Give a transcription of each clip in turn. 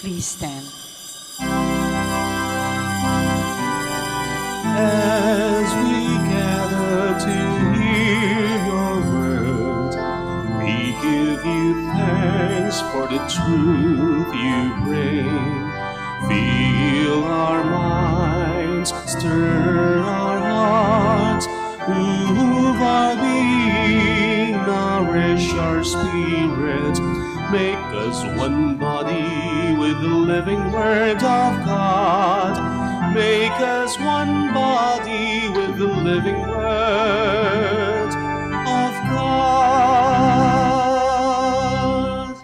Please stand. As we gather to hear your word, we give you thanks for the truth you bring. Fill our minds, stir our hearts, move our being, nourish our spirits, make us one body with the living word of God. Make us one body with the living word of God.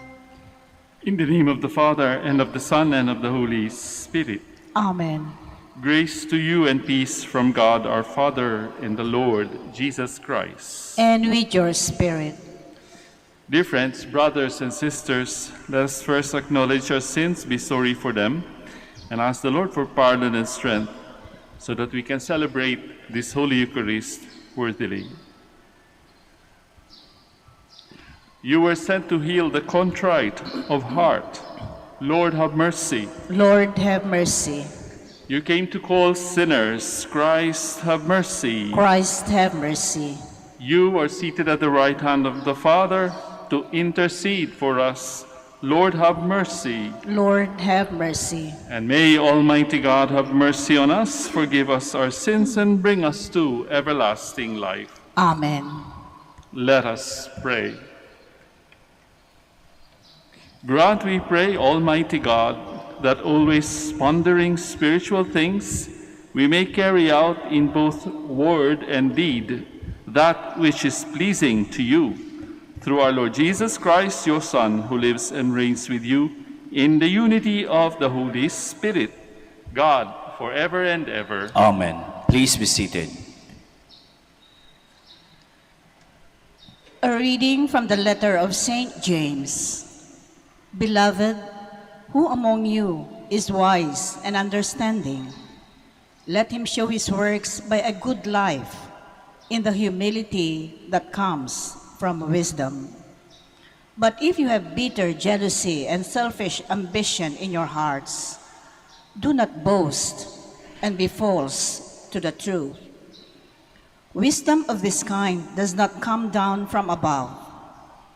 In the name of the Father, and of the Son, and of the Holy Spirit. Amen. Grace to you and peace from God our Father and the Lord Jesus Christ. And with your spirit. Dear friends, brothers and sisters, let us first acknowledge our sins, be sorry for them, and ask the Lord for pardon and strength, so that we can celebrate this Holy Eucharist worthily. You were sent to heal the contrite of heart. Lord, have mercy. Lord, have mercy. You came to call sinners. Christ, have mercy. Christ, have mercy. You are seated at the right hand of the Father to intercede for us. Lord, have mercy. Lord, have mercy. And may Almighty God have mercy on us, forgive us our sins, and bring us to everlasting life. Amen. Let us pray. Grant, we pray, Almighty God, that always pondering spiritual things, we may carry out in both word and deed that which is pleasing to you. Through our Lord Jesus Christ, your Son, who lives and reigns with you in the unity of the Holy Spirit, God, forever and ever. Amen. Please be seated. A reading from the letter of St. James. Beloved, who among you is wise and understanding? Let him show his works by a good life in the humility that comes from wisdom. But if you have bitter jealousy and selfish ambition in your hearts, do not boast and be false to the truth. Wisdom of this kind does not come down from above,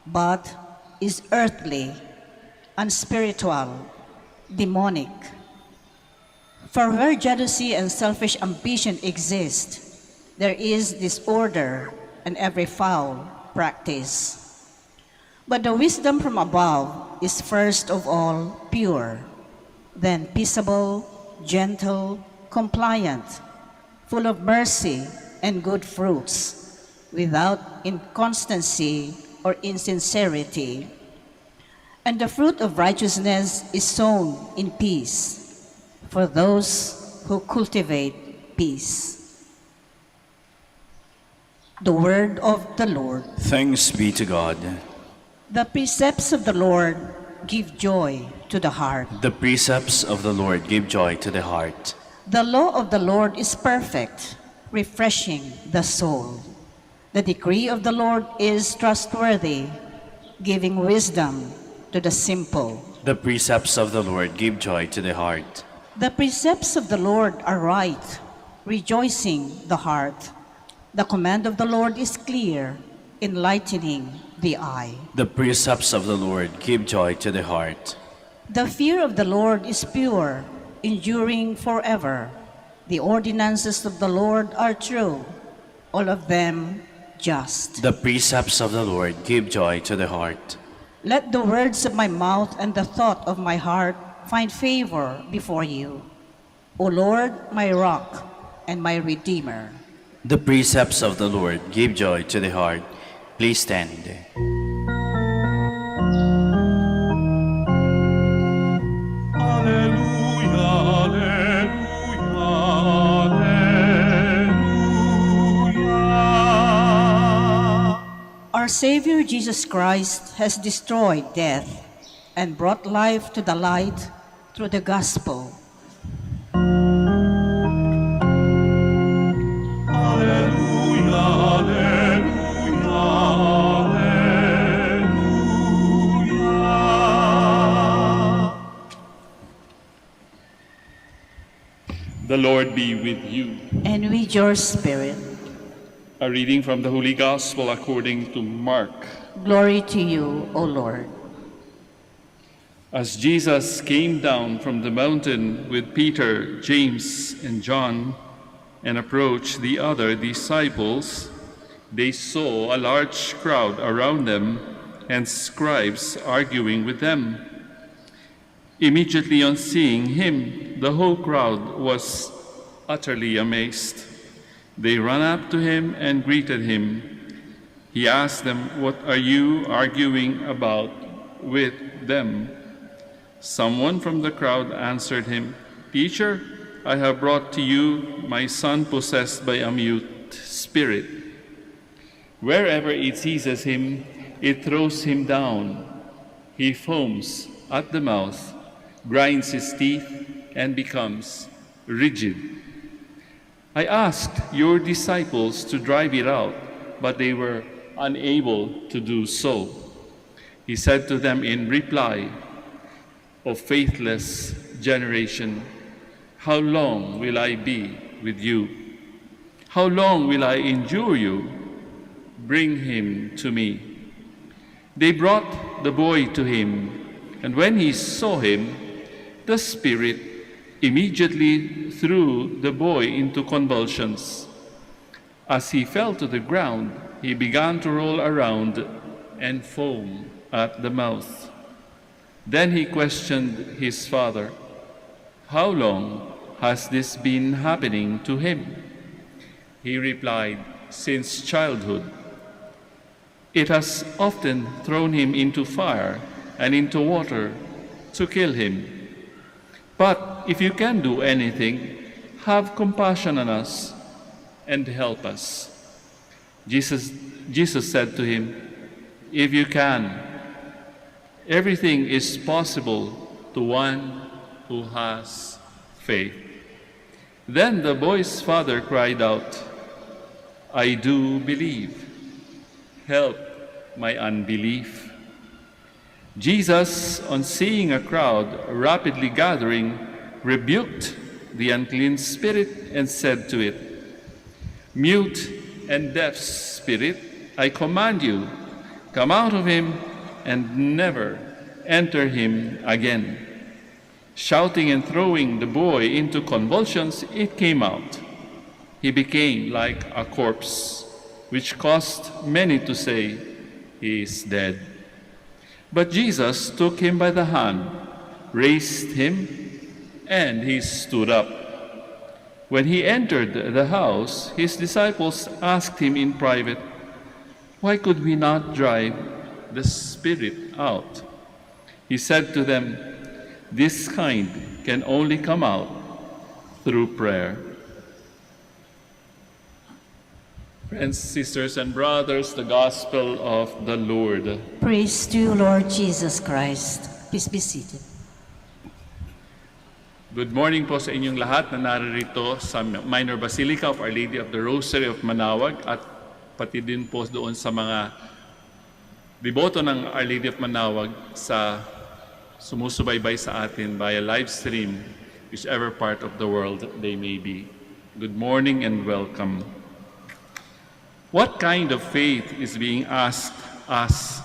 but is earthly, unspiritual, demonic. For where jealousy and selfish ambition exist, there is disorder and every foul practice. But the wisdom from above is first of all pure, then peaceable, gentle, compliant, full of mercy and good fruits, without inconstancy or insincerity. And the fruit of righteousness is sown in peace for those who cultivate peace. The word of the Lord. Thanks be to God. The precepts of the Lord give joy to the heart. The precepts of the Lord give joy to the heart. The law of the Lord is perfect, refreshing the soul. The decree of the Lord is trustworthy, giving wisdom to the simple. The precepts of the Lord give joy to the heart. The precepts of the Lord are right, rejoicing the heart. The command of the Lord is clear, enlightening the eye. The precepts of the Lord give joy to the heart. The fear of the Lord is pure, enduring forever. The ordinances of the Lord are true, all of them just. The precepts of the Lord give joy to the heart. Let the words of my mouth and the thought of my heart find favor before you, O Lord, my rock and my redeemer. The precepts of the Lord give joy to the heart. Please stand. Alleluia, alleluia, alleluia. Our Savior Jesus Christ has destroyed death and brought life to the light through the gospel. Alleluia, alleluia, alleluia. The Lord be with you. And with your spirit. A reading from the Holy Gospel according to Mark. Glory to you, O Lord. As Jesus came down from the mountain with Peter, James, and John, and approached the other disciples, they saw a large crowd around them and scribes arguing with them. Immediately on seeing him, the whole crowd was utterly amazed. They ran up to him and greeted him. He asked them, "What are you arguing about with them?" Someone from the crowd answered him, "Teacher, I have brought to you my son possessed by a mute spirit. Wherever it seizes him, it throws him down. He foams at the mouth, grinds his teeth, and becomes rigid. I asked your disciples to drive it out, but they were unable to do so." He said to them in reply, "O faithless generation, how long will I be with you? How long will I endure you? Bring him to me." They brought the boy to him, and when he saw him, the spirit immediately threw the boy into convulsions. As he fell to the ground, he began to roll around and foam at the mouth. Then he questioned his father, "How long has this been happening to him?" He replied, "Since childhood. It has often thrown him into fire and into water to kill him. But if you can do anything, have compassion on us and help us." Jesus said to him, "If you can, everything is possible to one who has faith." Then the boy's father cried out, "I do believe. Help my unbelief." Jesus, on seeing a crowd rapidly gathering, rebuked the unclean spirit and said to it, "Mute and deaf spirit, I command you, come out of him and never enter him again." Shouting and throwing the boy into convulsions, it came out. He became like a corpse, which caused many to say, "He is dead." But Jesus took him by the hand, raised him, and he stood up. When he entered the house, his disciples asked him in private, "Why could we not drive the spirit out?" He said to them, "This kind can only come out through prayer." Friends, sisters, and brothers, the Gospel of the Lord. Praise to you, Lord Jesus Christ. Please be seated. Good morning po sa inyong lahat na naririto sa Minor Basilica of Our Lady of the Rosary of Manaoag at pati din po doon sa mga deboto ng Our Lady of Manaoag sa sumusubaybay sa atin via live stream, whichever part of the world they may be. Good morning and welcome. What kind of faith is being asked us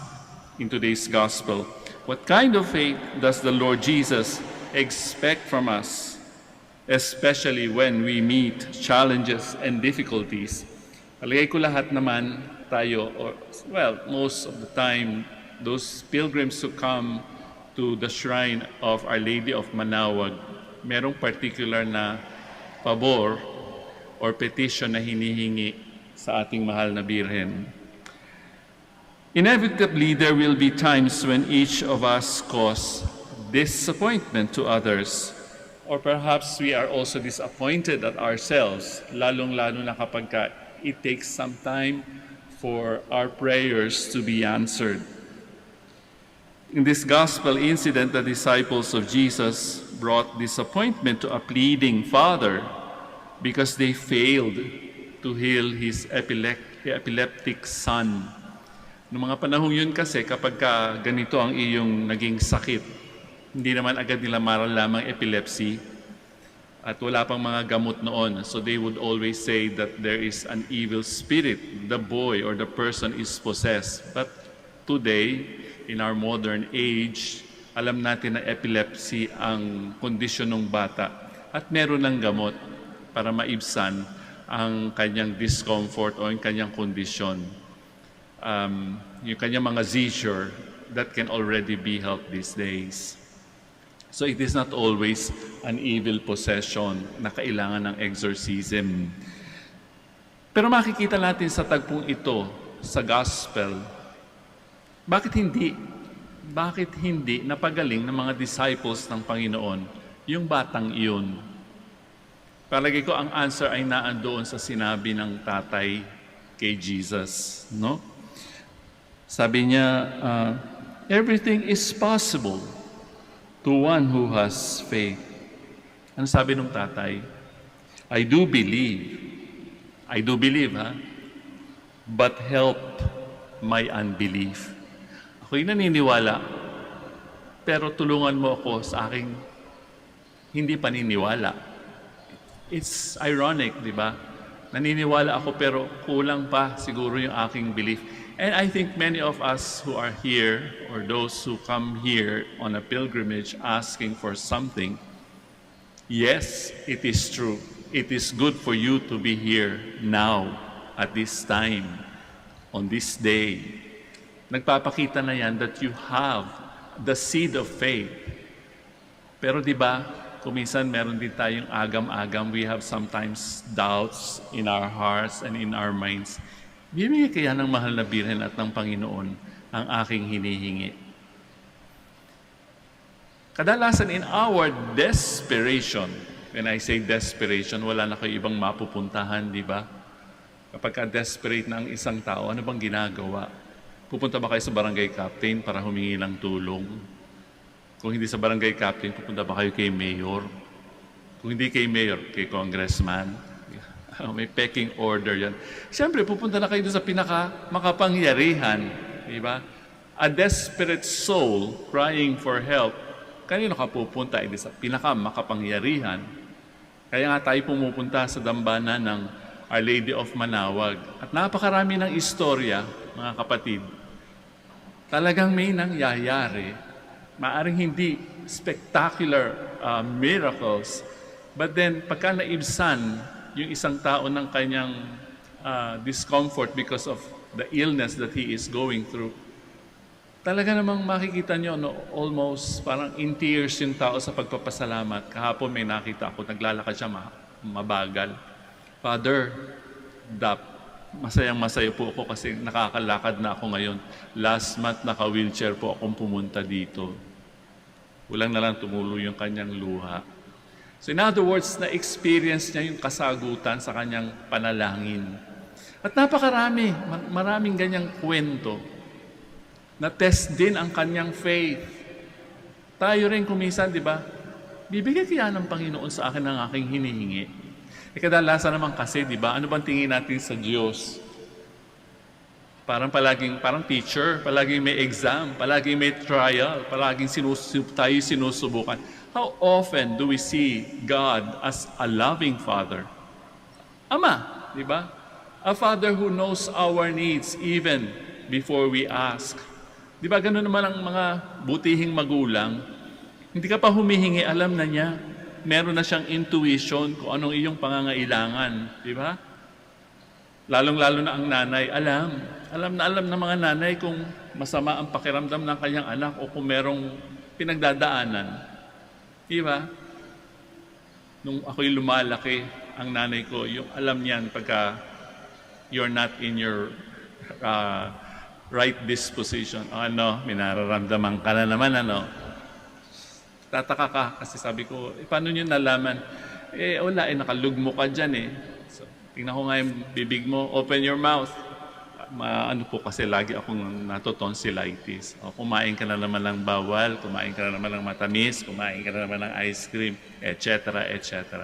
in today's gospel? What kind of faith does the Lord Jesus expect from us, especially when we meet challenges and difficulties? Palagay ko lahat naman tayo, most of the time, those pilgrims who come to the shrine of Our Lady of Manaoag, merong particular na pabor or petition na hinihingi sa ating mahal na Birhen. Inevitably, there will be times when each of us cause disappointment to others, or perhaps we are also disappointed at ourselves, lalong-lalo na kapag it takes some time for our prayers to be answered. In this gospel incident, the disciples of Jesus brought disappointment to a pleading father because they failed to heal his epileptic son. Noong mga panahong yun kasi, kapag ganito ang iyong naging sakit, hindi naman agad nila maralamang epilepsy. At wala pang mga gamot noon. So they would always say that there is an evil spirit. The boy or the person is possessed. But today, in our modern age, alam natin na epilepsy ang kondisyon ng bata. At meron ng gamot para maibsan ang kanyang discomfort o ang kanyang kondisyon. Yung kanyang mga seizure that can already be helped these days. So it is not always an evil possession na kailangan ng exorcism. Pero makikita natin sa tagpong ito, sa gospel, bakit hindi napagaling ng mga disciples ng Panginoon yung batang iyon? Palagi ko ang answer ay naandoon sa sinabi ng tatay kay Jesus, no? Sabi niya, everything is possible to one who has faith. Ano sabi ng tatay? I do believe, ha? But help my unbelief. Ako'y naniniwala, pero tulungan mo ako sa aking hindi paniniwala. It's ironic, di ba? Naniniwala ako pero kulang pa siguro yung aking belief. And I think many of us who are here, or those who come here on a pilgrimage asking for something, yes, it is true. It is good for you to be here now, at this time, on this day. Nagpapakita na yan that you have the seed of faith. Pero di ba, kuminsan meron din tayong agam-agam. We have sometimes doubts in our hearts and in our minds. Bibigay kaya ng mahal na Birhen at ng Panginoon ang aking hinihingi. Kadalasan in our desperation, when I say desperation, wala na kayo ibang mapupuntahan, di ba? Kapag desperate na ang isang tao, ano bang ginagawa? Pupunta ba kayo sa barangay captain para humingi ng tulong? Kung hindi sa barangay captain, pupunta ba kayo kay mayor? Kung hindi kay mayor, kay congressman? May pecking order yan. Siyempre, pupunta na kayo doon sa pinaka-makapangyarihan. Diba? A desperate soul crying for help. Kanino ka pupunta? Hindi sa pinaka-makapangyarihan. Kaya nga tayo pumupunta sa dambana ng Our Lady of Manaoag. At napakarami ng istorya, mga kapatid. Talagang may nangyayari. Maaring hindi spectacular miracles. But then, pagka naibsan yung isang tao ng kanyang discomfort because of the illness that he is going through, talaga namang makikita nyo, no, almost parang in tears yung tao sa pagpapasalamat. Kahapon may nakita ako, naglalakad siya mabagal. Father, masayang-masaya po ako kasi nakakalakad na ako ngayon. Last month, naka-wheelchair po akong pumunta dito. Walang na lang tumulo yung kanyang luha. So in other words, na-experience niya yung kasagutan sa kanyang panalangin. At napakarami, maraming ganyang kwento. Na-test din ang kanyang faith. Tayo rin kumisan, di ba? Bibigay kaya ng Panginoon sa akin ang aking hinihingi. Kadalasan naman kasi, di ba? Ano bang tingin natin sa Diyos? Parang teacher, palaging may exam, palaging may trial, palaging tayo sinusubukan. How often do we see God as a loving Father? Ama, di ba? A Father who knows our needs even before we ask. Di ba ganun naman ang mga butihing magulang? Hindi ka pa humihingi, alam na niya. Meron na siyang intuition kung anong iyong pangangailangan. Di ba? Lalong-lalo na ang nanay, alam ng mga nanay kung masama ang pakiramdam ng kanyang anak o kung merong pinagdadaanan. Diba? Nung ako'y lumalaki, ang nanay ko, yung alam niyan pagka you're not in your right disposition. May nararamdaman ka na naman, Tataka ka kasi sabi ko, paano nyo nalaman? Wala, nakalugmo ka dyan So, tingnan ko nga yung bibig mo, open your mouth. Kasi lagi akong natotonsillitis. Kumain ka na naman ng bawal, kumain ka na naman ng matamis, kumain ka na naman ng ice cream, etc., etc.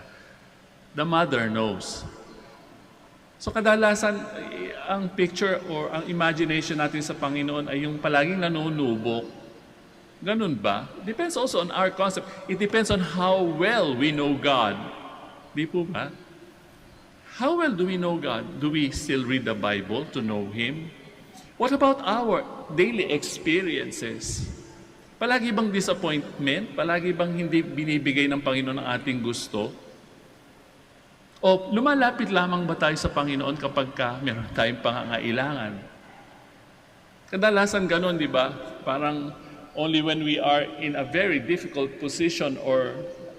The mother knows. So kadalasan, ang picture or ang imagination natin sa Panginoon ay yung palaging nanunubok. Ganun ba? It depends also on our concept. It depends on how well we know God. Di po ba? How well do we know God? Do we still read the Bible to know Him? What about our daily experiences? Palagi bang disappointment? Palagi bang hindi binibigay ng Panginoon ang ating gusto? O lumalapit lamang ba tayo sa Panginoon kapag meron tayong pangangailangan? Kadalasan ganon, di ba? Parang only when we are in a very difficult position or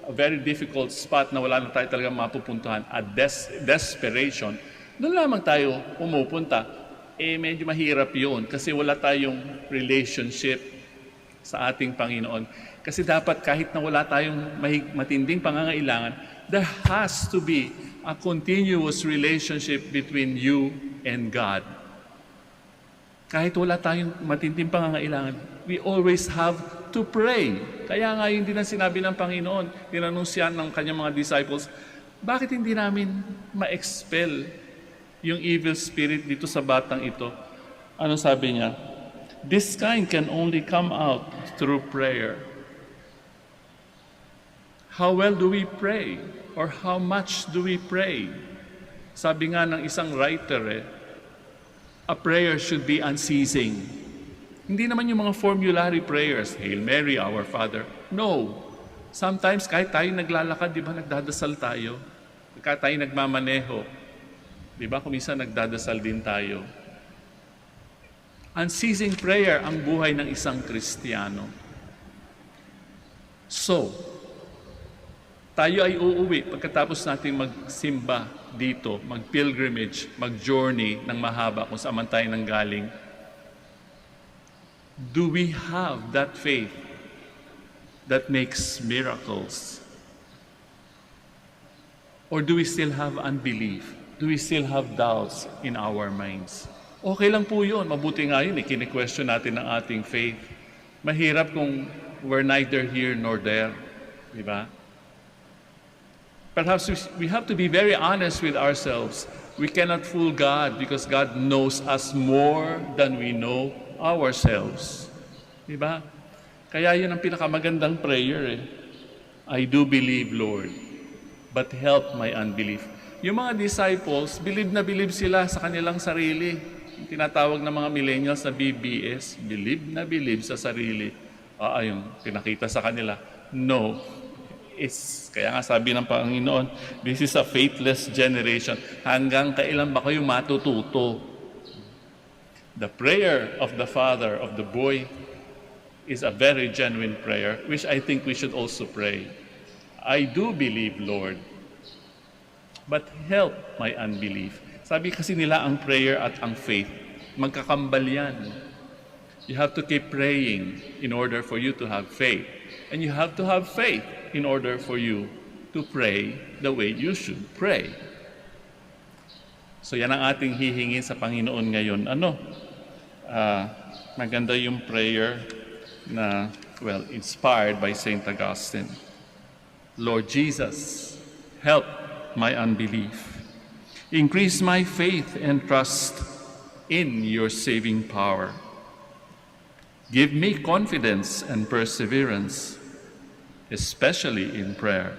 a very difficult spot na wala na tayo talagang mapupuntahan, a desperation, doon lamang tayo pumupunta. Medyo mahirap yun kasi wala tayong relationship sa ating Panginoon. Kasi dapat kahit na wala tayong matinding pangangailangan, there has to be a continuous relationship between you and God. Kahit wala tayong matinding pangangailangan, we always have to pray. Kaya nga yun din ang sinabi ng Panginoon, tinanunsyan ng kanyang mga disciples, bakit hindi namin ma-expel yung evil spirit dito sa batang ito? Ano sabi niya? This kind can only come out through prayer. How well do we pray? Or how much do we pray? Sabi nga ng isang writer, a prayer should be unceasing. Hindi naman yung mga formulary prayers, Hail Mary, Our Father. No. Sometimes kahit tayo naglalakad, di ba, nagdadasal tayo. Kahit tayo nagmamaneho, di ba, kuminsan nagdadasal din tayo. Unceasing prayer ang buhay ng isang Kristiyano. So, tayo ay uuwi pagkatapos nating magsimba dito, mag-pilgrimage, mag-journey ng mahaba kung saan man tayo nanggaling. Do we have that faith that makes miracles? Or do we still have unbelief? Do we still have doubts in our minds? Okay lang po yun. Mabuti nga yun. Kini-question natin ang ating faith. Mahirap kung we're neither here nor there. Di ba? Perhaps we have to be very honest with ourselves. We cannot fool God because God knows us more than we know ourselves. Diba? Kaya yun ang pinakamagandang prayer. I do believe, Lord, but help my unbelief. Yung mga disciples, believe na believe sila sa kanilang sarili. Yung tinatawag ng mga millennials na BBS, believe na believe sa sarili. Ayun, pinakita sa kanila. No. Kaya nga sabi ng Panginoon, this is a faithless generation. Hanggang kailan ba kayo matututo? The prayer of the father of the boy is a very genuine prayer, which I think we should also pray. I do believe, Lord, but help my unbelief. Sabi kasi nila ang prayer at ang faith, magkakambal yan. You have to keep praying in order for you to have faith. And you have to have faith in order for you to pray the way you should pray. So yan ang ating hihingin sa Panginoon ngayon. Maganda yung prayer na, inspired by St. Augustine. Lord Jesus, help my unbelief. Increase my faith and trust in your saving power. Give me confidence and perseverance, especially in prayer,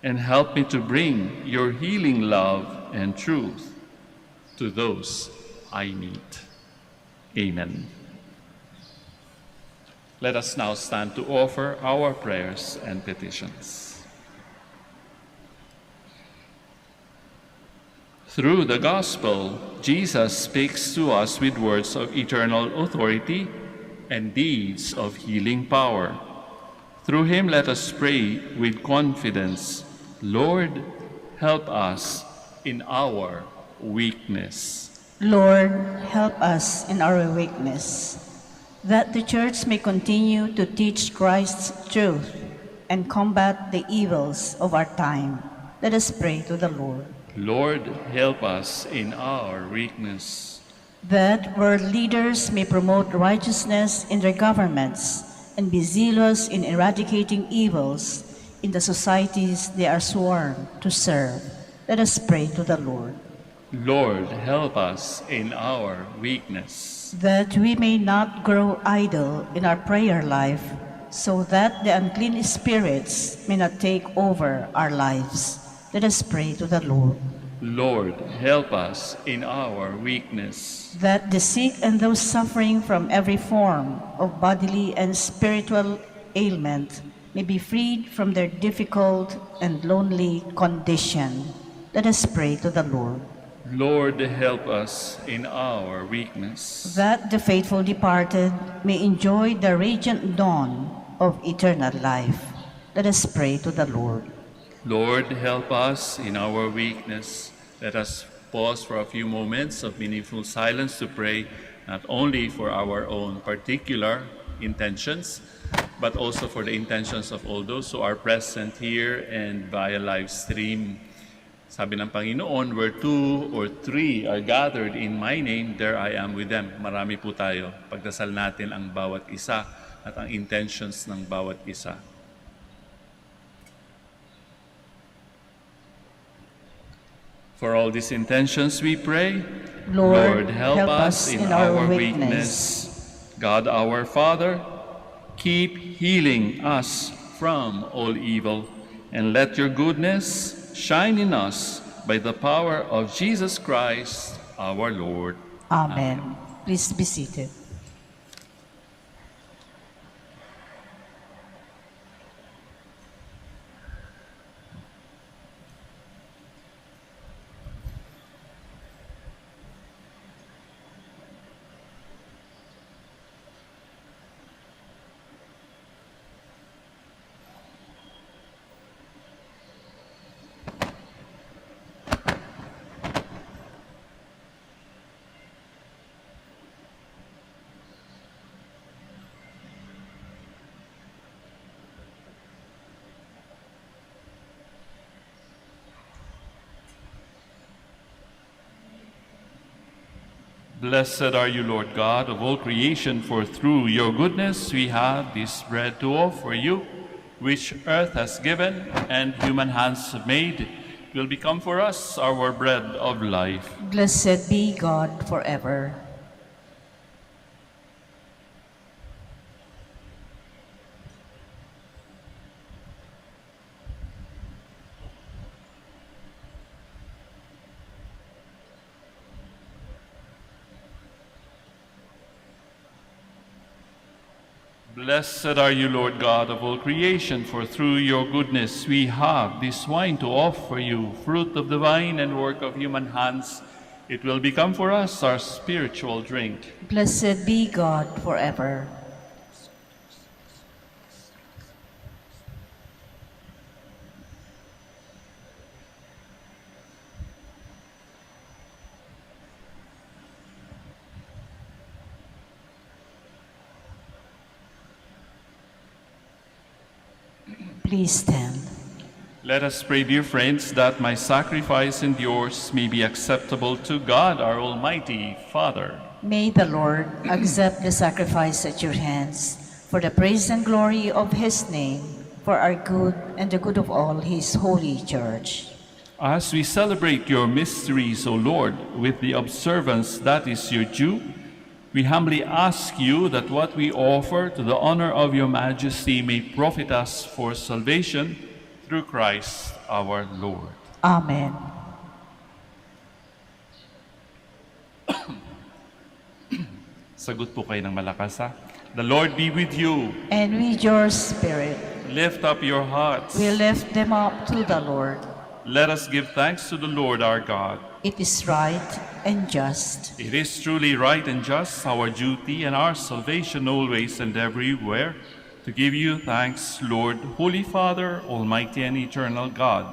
and help me to bring your healing love and truth to those I meet. Amen. Let us now stand to offer our prayers and petitions. Through the gospel, Jesus speaks to us with words of eternal authority and deeds of healing power. Through him, let us pray with confidence, Lord, help us in our weakness. Lord, help us in our weakness, that the Church may continue to teach Christ's truth and combat the evils of our time. Let us pray to the Lord. Lord, help us in our weakness, that world leaders may promote righteousness in their governments and be zealous in eradicating evils in the societies they are sworn to serve. Let us pray to the Lord. Lord, help us in our weakness, that we may not grow idle in our prayer life, so that the unclean spirits may not take over our lives. Let us pray to the Lord. Lord, help us in our weakness. That the sick and those suffering from every form of bodily and spiritual ailment may be freed from their difficult and lonely condition. Let us pray to the Lord. Lord, help us in our weakness. That the faithful departed may enjoy the radiant dawn of eternal life. Let us pray to the Lord. Lord, help us in our weakness. Let us pause for a few moments of meaningful silence to pray not only for our own particular intentions, but also for the intentions of all those who are present here and via live stream. Sabi ng Panginoon, where 2 or 3 are gathered in my name, there I am with them. Marami po tayo. Pagdasal natin ang bawat isa at ang intentions ng bawat isa. For all these intentions we pray, Lord, help us in our weakness. God our Father, keep healing us from all evil, and let your goodness shine in us by the power of Jesus Christ our Lord. Amen. Please be seated. Blessed are you, Lord God of all creation, for through your goodness we have this bread to offer you, which earth has given and human hands have made, will become for us our bread of life. Blessed be God forever. Blessed are you, Lord God of all creation, for through your goodness we have this wine to offer you, fruit of the vine and work of human hands. It will become for us our spiritual drink. Blessed be God forever. Please stand. Let us pray, dear friends, that my sacrifice and yours may be acceptable to God, our Almighty Father. May the Lord accept the sacrifice at your hands for the praise and glory of his name, for our good and the good of all his holy church. As we celebrate your mysteries, O Lord, with the observance that is your due, we humbly ask you that what we offer to the honor of your majesty may profit us for salvation through Christ our Lord. Amen. Sagot po kayo ng malakas, ha? The Lord be with you. And with your spirit, Lift up your hearts. we lift them up to the Lord. Let us give thanks to the Lord our God. It is right and just. It is truly right and just, our duty and our salvation always and everywhere, to give you thanks, Lord, Holy Father, Almighty and eternal God.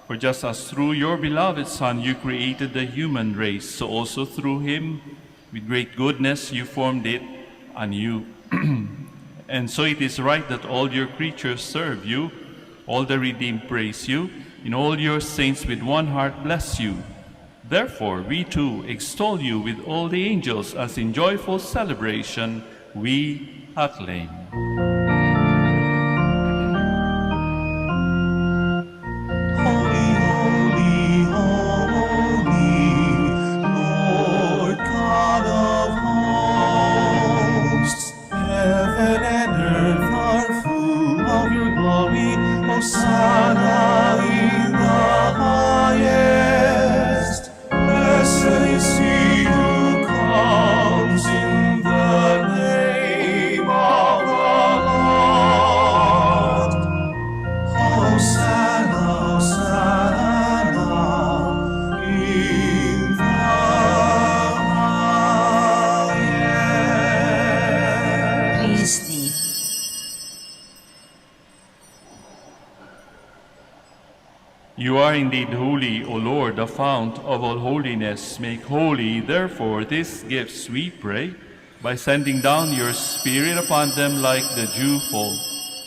For just as through your beloved Son you created the human race, so also through him, with great goodness, you formed it anew. And so it is right that all your creatures serve you, all the redeemed praise you, and all your saints with one heart bless you. Therefore, we too extol you with all the angels as in joyful celebration we acclaim. Holy, holy, holy, Lord God of hosts. Heaven and earth are full of your glory. Hosanna in the You are indeed holy, O Lord, the fount of all holiness. Make holy, therefore, these gifts, we pray, by sending down your Spirit upon them like the dewfall,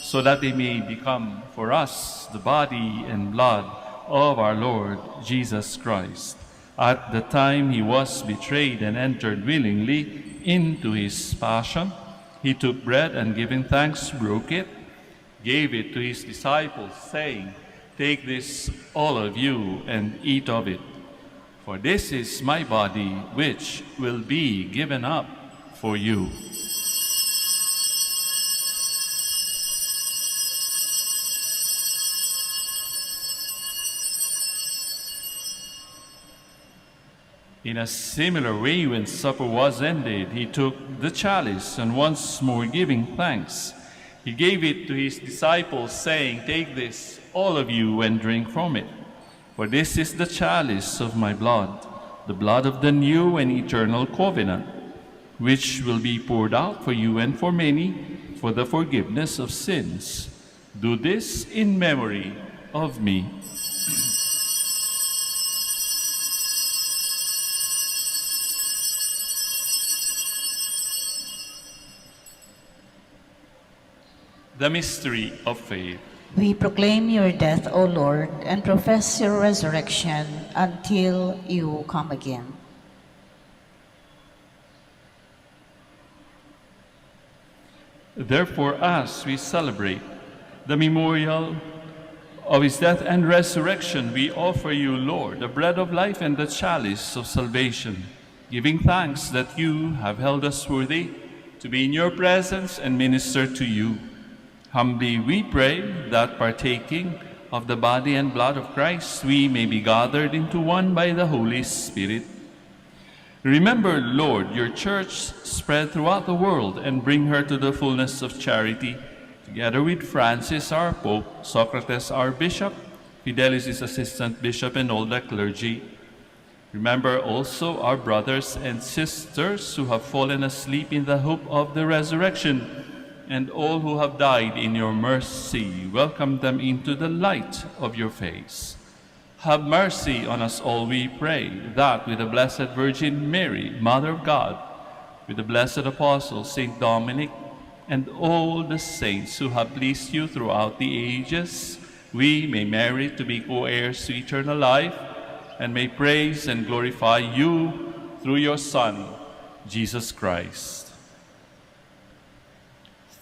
so that they may become for us the body and blood of our Lord Jesus Christ. At the time he was betrayed and entered willingly into his passion, he took bread and giving thanks, broke it, gave it to his disciples, saying, "Take this, all of you, and eat of it. For this is my body, which will be given up for you." In a similar way, when supper was ended, he took the chalice, and once more giving thanks, he gave it to his disciples, saying, "Take this, all of you, and drink from it. For this is the chalice of my blood, the blood of the new and eternal covenant, which will be poured out for you and for many for the forgiveness of sins. Do this in memory of me." The mystery of faith. We proclaim your death, O Lord, and profess your resurrection until you come again. Therefore, as we celebrate the memorial of his death and resurrection, we offer you, Lord, the bread of life and the chalice of salvation, giving thanks that you have held us worthy to be in your presence and minister to you. Humbly we pray that, partaking of the body and blood of Christ, we may be gathered into one by the Holy Spirit. Remember, Lord, your church spread throughout the world and bring her to the fullness of charity, together with Francis, our Pope, Socrates, our Bishop, Fidelis, his assistant bishop, and all the clergy. Remember also our brothers and sisters who have fallen asleep in the hope of the resurrection, and all who have died in your mercy. Welcome them into the light of your face. Have mercy on us all, we pray, that with the Blessed Virgin Mary, Mother of God, with the blessed Apostle Saint Dominic, and all the saints who have pleased you throughout the ages, we may merit to be co-heirs to eternal life, and may praise and glorify you through your Son, Jesus Christ.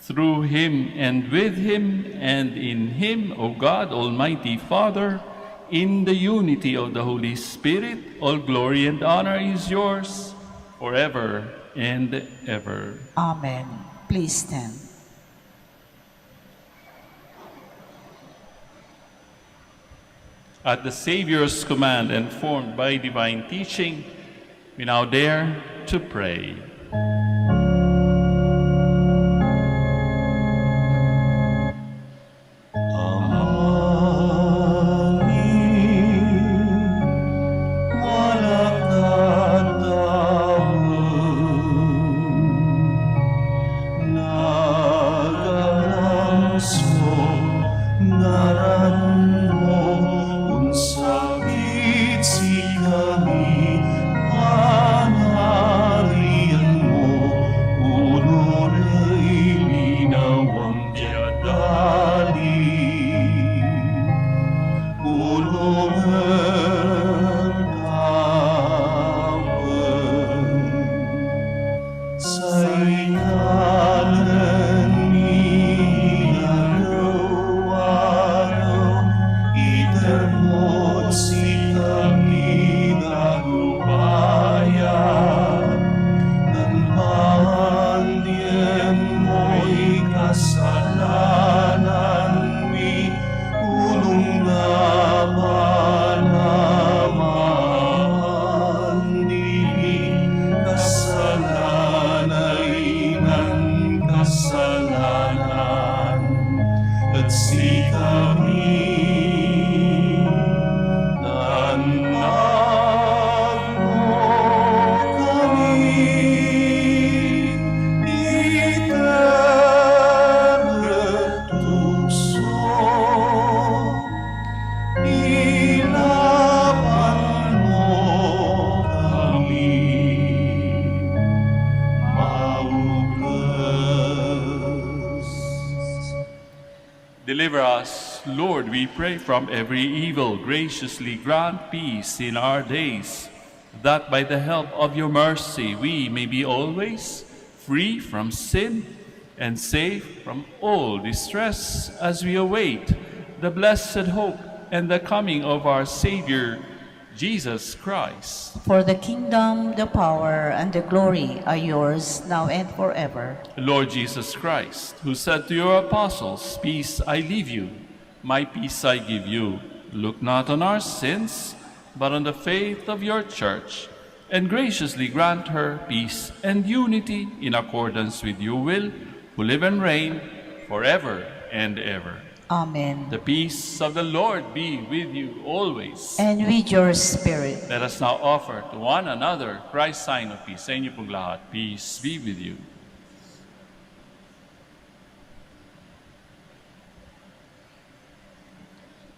Through him, and with him, and in him, O God, Almighty Father, in the unity of the Holy Spirit, all glory and honor is yours forever and ever. Amen. Please stand. At the Savior's command and formed by divine teaching, we now dare to pray. Panarian mo Deliver us, Lord, we pray, from every evil. Graciously grant peace in our days, that by the help of your mercy we may be always free from sin and safe from all distress, as we await the blessed hope and the coming of our Savior, Jesus Christ. For the kingdom, the power, and the glory are yours, now and forever. Lord Jesus Christ, who said to your apostles, "Peace I leave you, my peace I give you," look not on our sins, but on the faith of your church, and graciously grant her peace and unity in accordance with your will, who live and reign forever and ever. Amen. The peace of the Lord be with you always. And with your spirit. Let us now offer to one another Christ's sign of peace. Sa inyo pong lahat, peace be with you.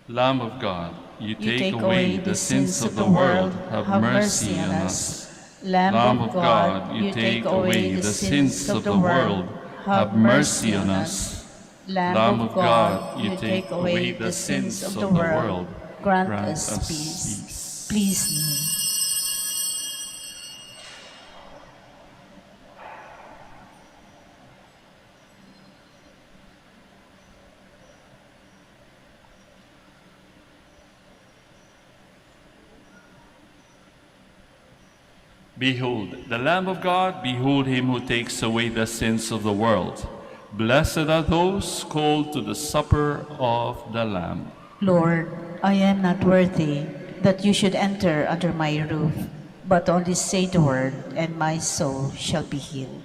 Lamb of God, you take away the sins of the world, have mercy on us. Lamb of God, you take away the sins of the world, have mercy on us. Lamb of God, you take away the sins of the world, grant us peace. Please kneel. Behold, the Lamb of God, behold him who takes away the sins of the world. Blessed are those called to the supper of the Lamb. Lord, I am not worthy that you should enter under my roof, but only say the word, and my soul shall be healed.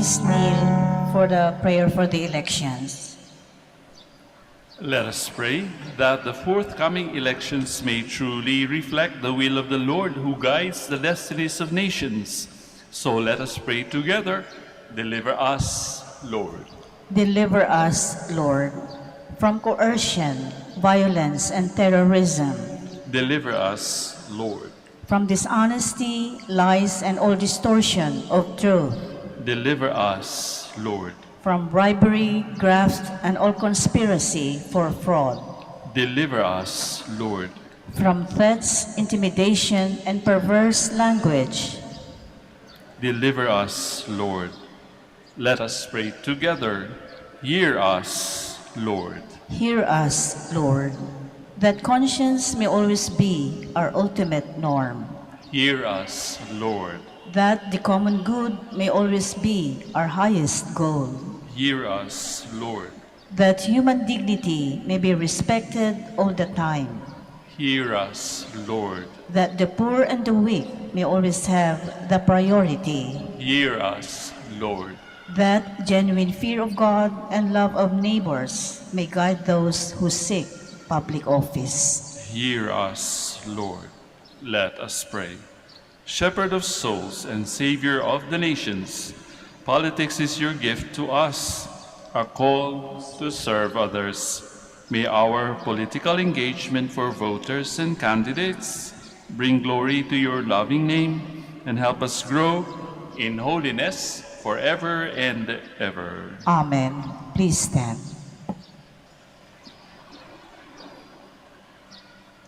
please kneel for the prayer for the elections. Let us pray that the forthcoming elections may truly reflect the will of the Lord who guides the destinies of nations. So let us pray together. Deliver us, Lord. Deliver us, Lord, from coercion, violence, and terrorism, Deliver us, Lord. from dishonesty, lies, and all distortion of truth, Deliver us, Lord. from bribery, graft, and all conspiracy for fraud, Deliver us, Lord. from threats, intimidation, and perverse language. Deliver us, Lord. Let us pray together. Hear us, Lord. Hear us, Lord, that conscience may always be our ultimate norm, Hear us, Lord. that the common good may always be our highest goal, Hear us, Lord. that human dignity may be respected all the time, Hear us, Lord. that the poor and the weak may always have the priority, Hear us, Lord. that genuine fear of God and love of neighbors may guide those who seek public office. Hear us, Lord. Let us pray. Shepherd of souls and Savior of the nations, politics is your gift to us, a call to serve others. May our political engagement for voters and candidates bring glory to your loving name and help us grow in holiness forever and ever. Amen. Please stand.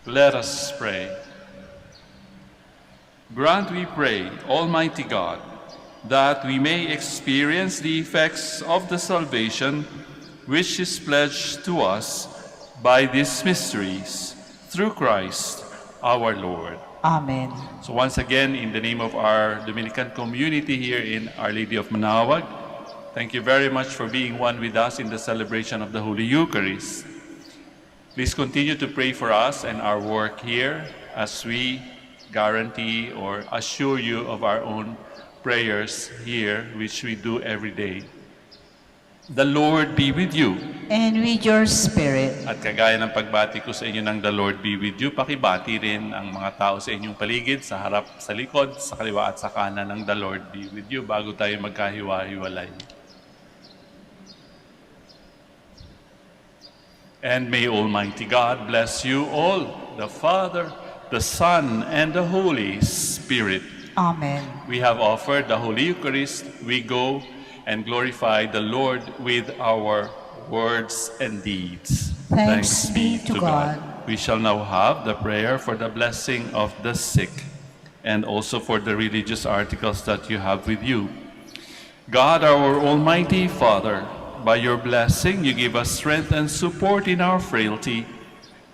Let us pray. Grant, we pray, Almighty God, that we may experience the effects of the salvation which is pledged to us by these mysteries, through Christ our Lord. Amen. So once again, in the name of our Dominican community here in Our Lady of Manaoag, thank you very much for being one with us in the celebration of the Holy Eucharist. Please continue to pray for us and our work here as we guarantee or assure you of our own prayers here, which we do every day. The Lord be with you. And with your spirit. At kagaya ng pagbati ko sa inyo ng The Lord be with you, pakibati rin ang mga tao sa inyong paligid, sa harap, sa likod, sa kaliwa at sa kanan ng The Lord be with you bago tayo magkahiwa-hiwalay. And may Almighty God bless you all, the Father, the Son, and the Holy Spirit. Amen. We have offered the Holy Eucharist. We go and glorify the Lord with our words and deeds. Thanks be to God. We shall now have the prayer for the blessing of the sick and also for the religious articles that you have with you. God, our Almighty Father, by your blessing you give us strength and support in our frailty.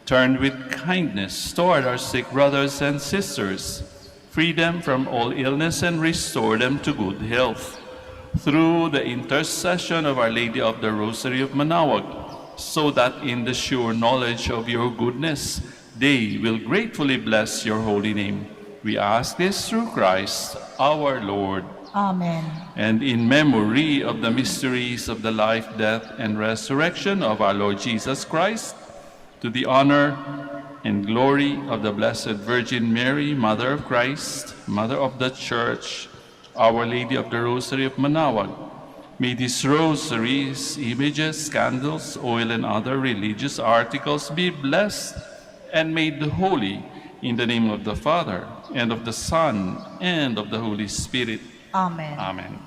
Turn with kindness toward our sick brothers and sisters. Free them from all illness and restore them to good health. Through the intercession of Our Lady of the Rosary of Manaoag, so that in the sure knowledge of your goodness, they will gratefully bless your holy name. We ask this through Christ our Lord. Amen. And in memory of the mysteries of the life, death, and resurrection of our Lord Jesus Christ, to the honor and glory of the Blessed Virgin Mary, Mother of Christ, Mother of the Church, Our Lady of the Rosary of Manaoag, may these rosaries, images, candles, oil, and other religious articles be blessed and made holy in the name of the Father, and of the Son, and of the Holy Spirit. Amen. Amen.